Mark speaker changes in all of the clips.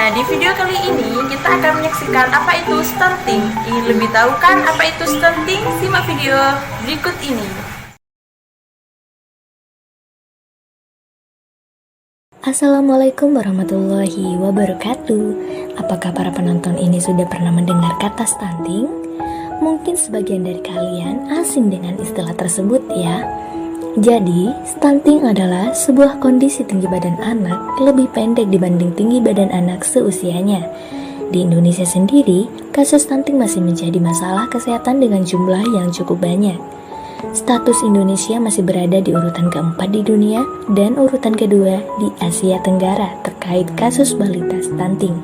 Speaker 1: Nah, di video kali ini kita akan menyaksikan apa itu stunting. Ingin lebih tahu kan apa itu stunting? Simak video berikut ini.
Speaker 2: Assalamualaikum warahmatullahi wabarakatuh. Apakah para penonton ini sudah pernah mendengar kata stunting? Mungkin sebagian dari kalian asing dengan istilah tersebut ya. Jadi, stunting adalah sebuah kondisi tinggi badan anak lebih pendek dibanding tinggi badan anak seusianya. Di Indonesia sendiri, kasus stunting masih menjadi masalah kesehatan dengan jumlah yang cukup banyak. Status Indonesia masih berada di urutan keempat di dunia dan urutan kedua di Asia Tenggara terkait kasus balita stunting.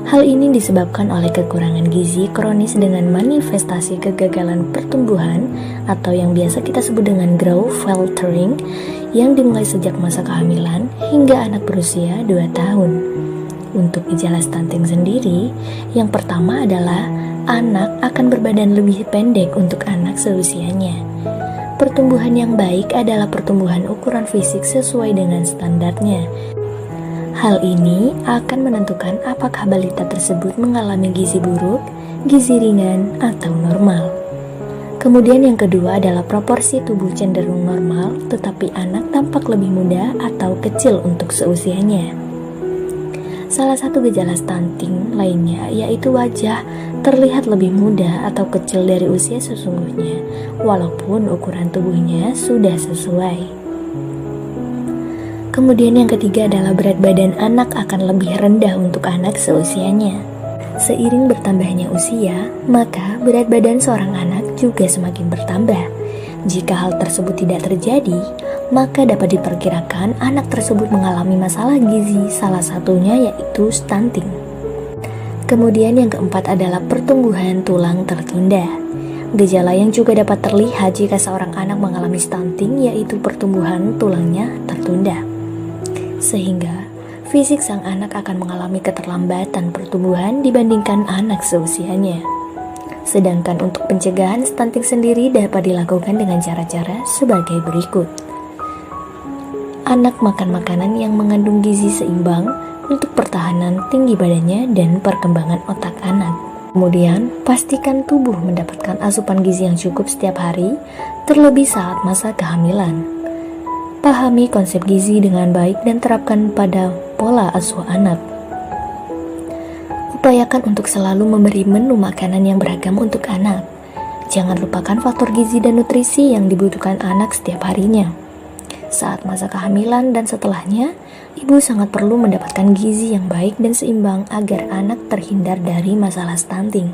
Speaker 2: Hal ini disebabkan oleh kekurangan gizi kronis dengan manifestasi kegagalan pertumbuhan atau yang biasa kita sebut dengan growth faltering yang dimulai sejak masa kehamilan hingga anak berusia 2 tahun. Untuk gejala stunting sendiri, yang pertama adalah anak akan berbadan lebih pendek untuk anak seusianya. Pertumbuhan yang baik adalah pertumbuhan ukuran fisik sesuai dengan standarnya. Hal ini akan menentukan apakah balita tersebut mengalami gizi buruk, gizi ringan, atau normal. Kemudian yang kedua adalah proporsi tubuh cenderung normal, tetapi anak tampak lebih muda atau kecil untuk seusianya. Salah satu gejala stunting lainnya yaitu wajah terlihat lebih muda atau kecil dari usia sesungguhnya, walaupun ukuran tubuhnya sudah sesuai. Kemudian yang ketiga adalah berat badan anak akan lebih rendah untuk anak seusianya. Seiring bertambahnya usia, maka berat badan seorang anak juga semakin bertambah. Jika hal tersebut tidak terjadi, maka dapat diperkirakan anak tersebut mengalami masalah gizi, salah satunya yaitu stunting. Kemudian yang keempat adalah pertumbuhan tulang tertunda. Gejala yang juga dapat terlihat jika seorang anak mengalami stunting yaitu pertumbuhan tulangnya tertunda. Sehingga fisik sang anak akan mengalami keterlambatan pertumbuhan dibandingkan anak seusianya. Sedangkan untuk pencegahan stunting sendiri dapat dilakukan dengan cara-cara sebagai berikut. Anak makan makanan yang mengandung gizi seimbang untuk pertahanan tinggi badannya dan perkembangan otak anak. Kemudian, pastikan tubuh mendapatkan asupan gizi yang cukup setiap hari, terlebih saat masa kehamilan. Pahami konsep gizi dengan baik dan terapkan pada pola asuh anak. Upayakan untuk selalu memberi menu makanan yang beragam untuk anak. Jangan lupakan faktor gizi dan nutrisi yang dibutuhkan anak setiap harinya. Saat masa kehamilan dan setelahnya, ibu sangat perlu mendapatkan gizi yang baik dan seimbang agar anak terhindar dari masalah stunting.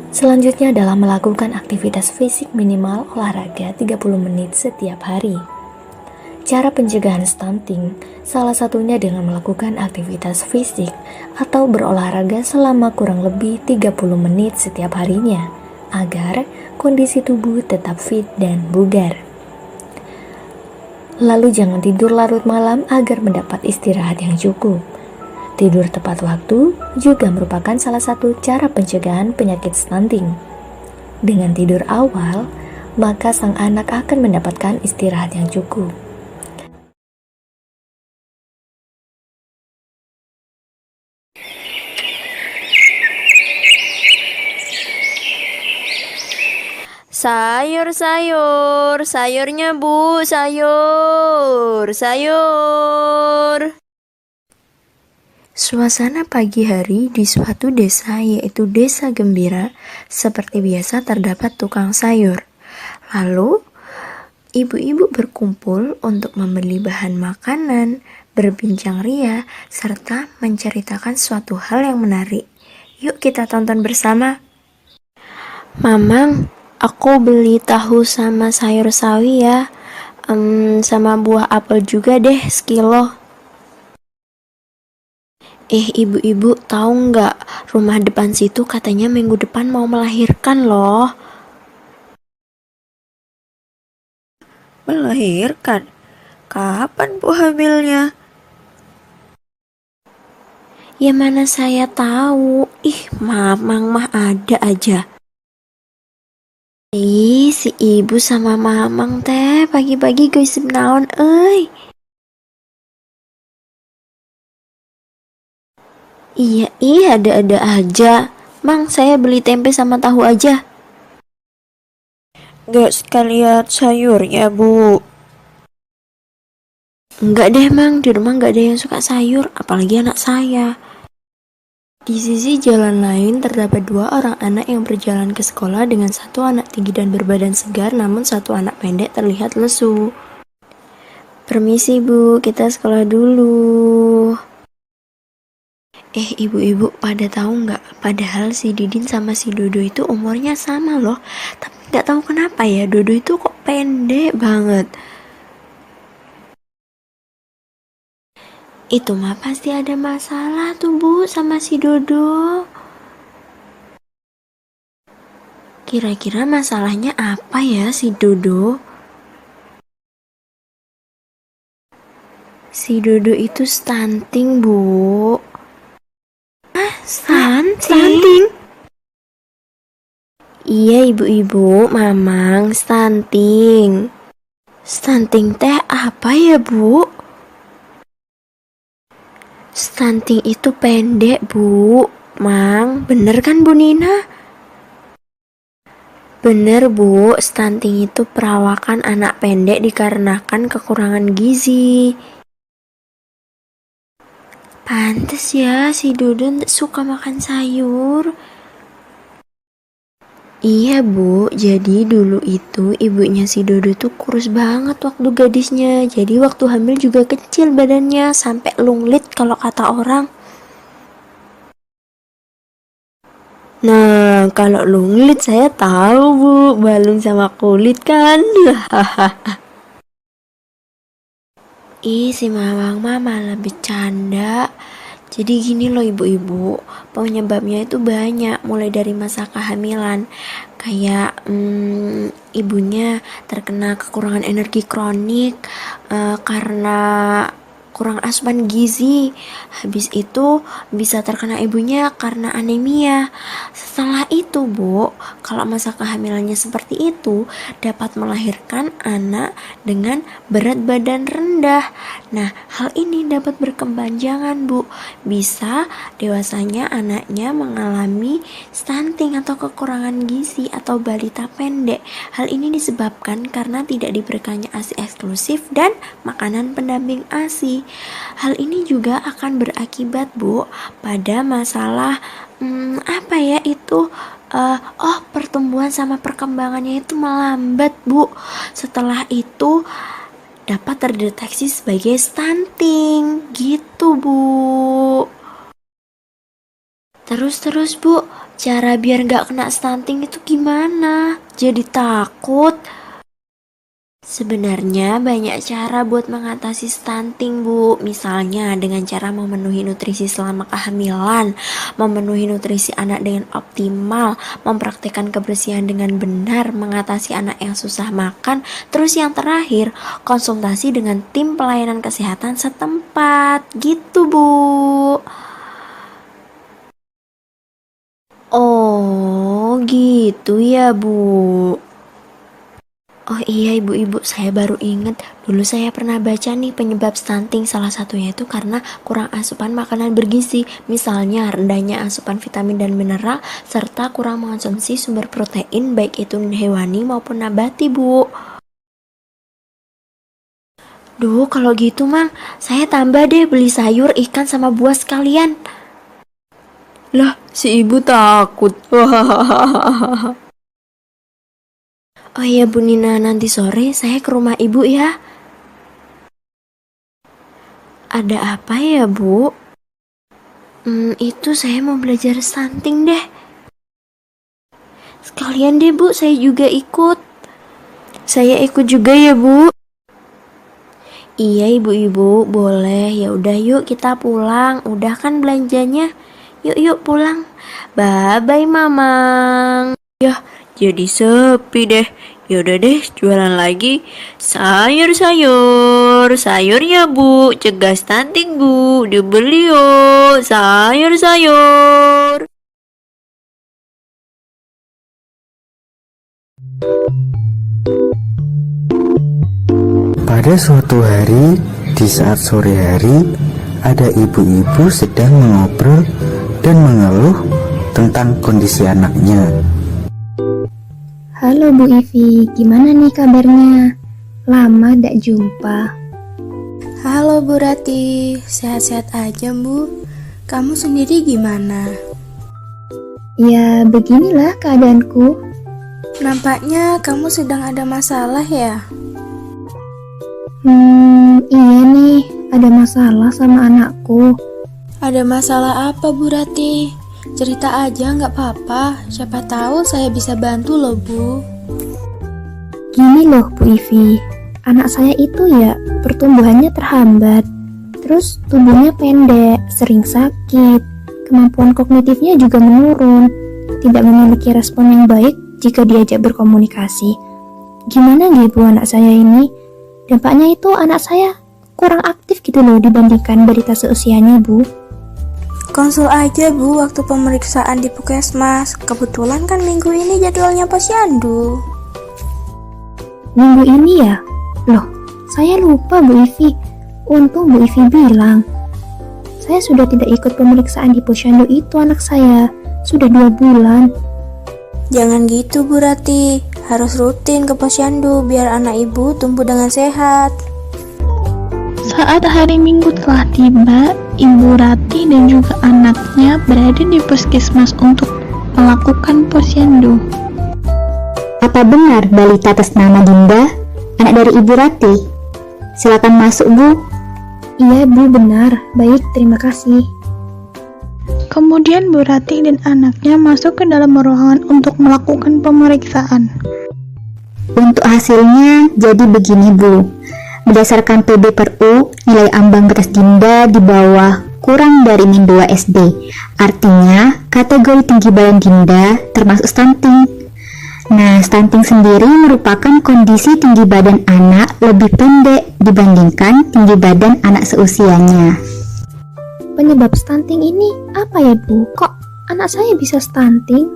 Speaker 2: Selanjutnya adalah melakukan aktivitas fisik minimal olahraga 30 menit setiap hari. Cara pencegahan stunting salah satunya dengan melakukan aktivitas fisik atau berolahraga selama kurang lebih 30 menit setiap harinya agar kondisi tubuh tetap fit dan bugar. Lalu jangan tidur larut malam agar mendapat istirahat yang cukup. Tidur tepat waktu juga merupakan salah satu cara pencegahan penyakit stunting. Dengan tidur awal, maka sang anak akan mendapatkan istirahat yang cukup.
Speaker 3: Sayur, sayur, sayurnya Bu, sayur, sayur.
Speaker 2: Suasana pagi hari di suatu desa yaitu Desa Gembira seperti biasa terdapat tukang sayur. Lalu, ibu-ibu berkumpul untuk membeli bahan makanan, berbincang ria, serta menceritakan suatu hal yang menarik. Yuk kita tonton bersama. Mamang, aku beli tahu sama sayur sawi ya. Sama buah apel juga deh sekilo. Ibu-ibu tahu nggak, rumah depan situ katanya minggu depan mau melahirkan loh.
Speaker 3: Melahirkan? Kapan Bu hamilnya?
Speaker 2: Ya mana saya tahu. Mamang mah ada aja. Si ibu sama mamang teh pagi-pagi gosip naon euy.
Speaker 3: Iya, ada-ada aja. Mang, saya beli tempe sama tahu aja. Gak sekalian sayurnya, Bu. Enggak deh, Mang. Di rumah gak ada yang suka sayur, apalagi anak saya. Di sisi jalan lain terdapat 2 orang anak yang berjalan ke sekolah dengan 1 anak tinggi dan berbadan segar, namun 1 anak pendek terlihat lesu. Permisi Bu, kita sekolah dulu. Ibu-ibu pada tahu nggak? Padahal si Didin sama si Dodo itu umurnya sama loh. Tapi nggak tahu kenapa ya, Dodo itu kok pendek banget. Itu mah pasti ada masalah tuh Bu sama si Dodo. Kira-kira masalahnya apa ya si Dodo? Si Dodo itu stunting, Bu. Stunting? Iya ibu-ibu, mamang stunting. Stunting teh apa ya Bu? Stunting itu pendek Bu. Mang, bener kan Bu Nina? Bener Bu, stunting itu perawakan anak pendek dikarenakan kekurangan gizi. Pantes ya si Dodo suka makan sayur. Iya Bu, jadi dulu itu ibunya si Dodo tuh kurus banget waktu gadisnya. Jadi waktu hamil juga kecil badannya, sampai lunglit kalau kata orang. Nah, kalau lunglit saya tahu Bu, balung sama kulit kan. Si mamang mama lebih canda. Jadi gini loh ibu-ibu, penyebabnya itu banyak, mulai dari masa kehamilan. Kayak ibunya terkena kekurangan energi kronik karena kurang asupan gizi. Habis itu bisa terkena ibunya karena anemia. Setelah itu Bu, kalau masa kehamilannya seperti itu, dapat melahirkan anak dengan berat badan rendah. Nah, hal ini dapat berkepanjangan Bu. Bisa dewasanya anaknya mengalami stunting atau kekurangan gizi atau balita pendek. Hal ini disebabkan karena tidak diberikannya ASI eksklusif dan makanan pendamping ASI. Hal ini juga akan berakibat Bu pada masalah pertumbuhan sama perkembangannya itu melambat Bu. Setelah itu dapat terdeteksi sebagai stunting gitu Bu. Terus Bu, cara biar gak kena stunting itu gimana? Jadi takut. Sebenarnya banyak cara buat mengatasi stunting Bu. Misalnya dengan cara memenuhi nutrisi selama kehamilan, memenuhi nutrisi anak dengan optimal, mempraktikkan kebersihan dengan benar, mengatasi anak yang susah makan. Terus yang terakhir, konsultasi dengan tim pelayanan kesehatan setempat. Gitu Bu. Oh gitu ya Bu. Oh iya ibu-ibu, saya baru ingat dulu saya pernah baca nih penyebab stunting, salah satunya itu karena kurang asupan makanan bergizi, misalnya rendahnya asupan vitamin dan mineral serta kurang mengonsumsi sumber protein baik itu hewani maupun nabati Bu. Duh kalau gitu Mang, saya tambah deh beli sayur, ikan sama buah sekalian. Lah si ibu takut. Oh iya Bu Nina, nanti sore saya ke rumah ibu ya. Ada apa ya Bu? Itu saya mau belajar stunting deh. Sekalian deh Bu, saya juga ikut. Saya ikut juga ya Bu. Iya ibu-ibu, boleh. Ya udah yuk kita pulang. Udah kan belanjanya? Yuk pulang. Bye-bye Mamang. Yah, jadi sepi deh. Yaudah deh, jualan lagi sayur-sayur. Sayurnya Bu, cegah stunting Bu. Dibeli yuk, sayur-sayur.
Speaker 4: Pada suatu hari, di saat sore hari, ada ibu-ibu sedang mengobrol dan mengeluh tentang kondisi anaknya.
Speaker 2: Halo Bu Ivi, gimana nih kabarnya? Lama gak jumpa.
Speaker 3: Halo Bu Rati, sehat-sehat aja Bu. Kamu sendiri gimana?
Speaker 2: Ya beginilah keadaanku.
Speaker 3: Nampaknya kamu sedang ada masalah ya?
Speaker 2: Iya nih, ada masalah sama anakku.
Speaker 3: Ada masalah apa Bu Rati? Cerita aja nggak apa-apa, siapa tahu saya bisa bantu loh Bu.
Speaker 2: Gini loh Bu Ivi, anak saya itu ya pertumbuhannya terhambat. Terus tubuhnya pendek, sering sakit, kemampuan kognitifnya juga menurun, tidak memiliki respon yang baik jika diajak berkomunikasi. Gimana nih Bu anak saya ini? Dampaknya itu anak saya kurang aktif gitu loh dibandingkan balita seusianya Bu.
Speaker 3: Konsul aja Bu waktu pemeriksaan di Puskesmas. Kebetulan kan minggu ini jadwalnya posyandu.
Speaker 2: Minggu ini ya? Loh, saya lupa Bu Ivi. Untung Bu Ivi bilang. Saya sudah tidak ikut pemeriksaan di posyandu itu anak saya. Sudah 2 bulan.
Speaker 3: Jangan gitu Bu Rati, harus rutin ke posyandu biar anak ibu tumbuh dengan sehat.
Speaker 5: Saat hari Minggu telah tiba, Ibu Rati dan juga anaknya berada di puskesmas untuk melakukan posyandu.
Speaker 6: Apa benar balita atas nama Dinda, anak dari Ibu Rati? Silakan masuk Bu.
Speaker 2: Iya Bu, benar. Baik, terima kasih.
Speaker 5: Kemudian Bu Rati dan anaknya masuk ke dalam ruangan untuk melakukan pemeriksaan.
Speaker 6: Untuk hasilnya jadi begini Bu. Berdasarkan PB per U, nilai ambang batas Dinda di bawah kurang dari min 2 SD. Artinya, kategori tinggi badan Dinda termasuk stunting. Nah, stunting sendiri merupakan kondisi tinggi badan anak lebih pendek dibandingkan tinggi badan anak seusianya.
Speaker 2: Penyebab stunting ini apa ya Bu? Kok anak saya bisa stunting?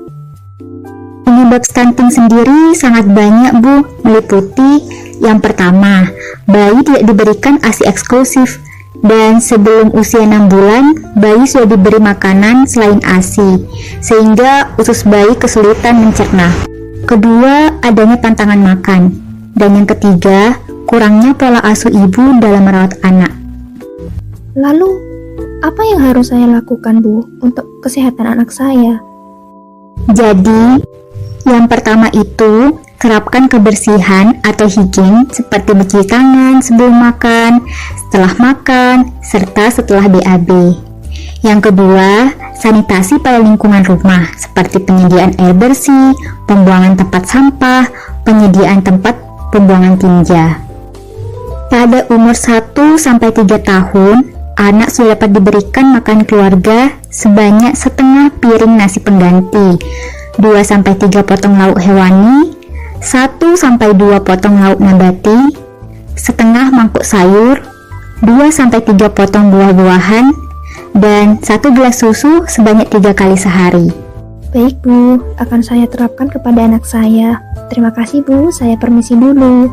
Speaker 6: Penyebab stunting sendiri sangat banyak Bu, meliputi yang pertama, bayi tidak diberikan ASI eksklusif, dan sebelum usia 6 bulan, bayi sudah diberi makanan selain ASI, sehingga usus bayi kesulitan mencerna. Kedua, adanya pantangan makan, dan yang ketiga, kurangnya pola asuh ibu dalam merawat anak.
Speaker 2: Lalu, apa yang harus saya lakukan Bu untuk kesehatan anak saya?
Speaker 6: Jadi, yang pertama itu, terapkan kebersihan atau higien seperti mencuci tangan sebelum makan, setelah makan, serta setelah BAB. Yang kedua, sanitasi pada lingkungan rumah seperti penyediaan air bersih, pembuangan tempat sampah, penyediaan tempat pembuangan tinja. Pada umur 1-3 tahun, anak sudah dapat diberikan makan keluarga sebanyak setengah piring nasi pengganti, 2-3 potong lauk hewani, 1-2 potong lauk nabati, setengah mangkuk sayur, 2-3 potong buah-buahan, dan 1 gelas susu sebanyak 3 kali sehari.
Speaker 2: Baik Bu, akan saya terapkan kepada anak saya. Terima kasih Bu, saya permisi dulu.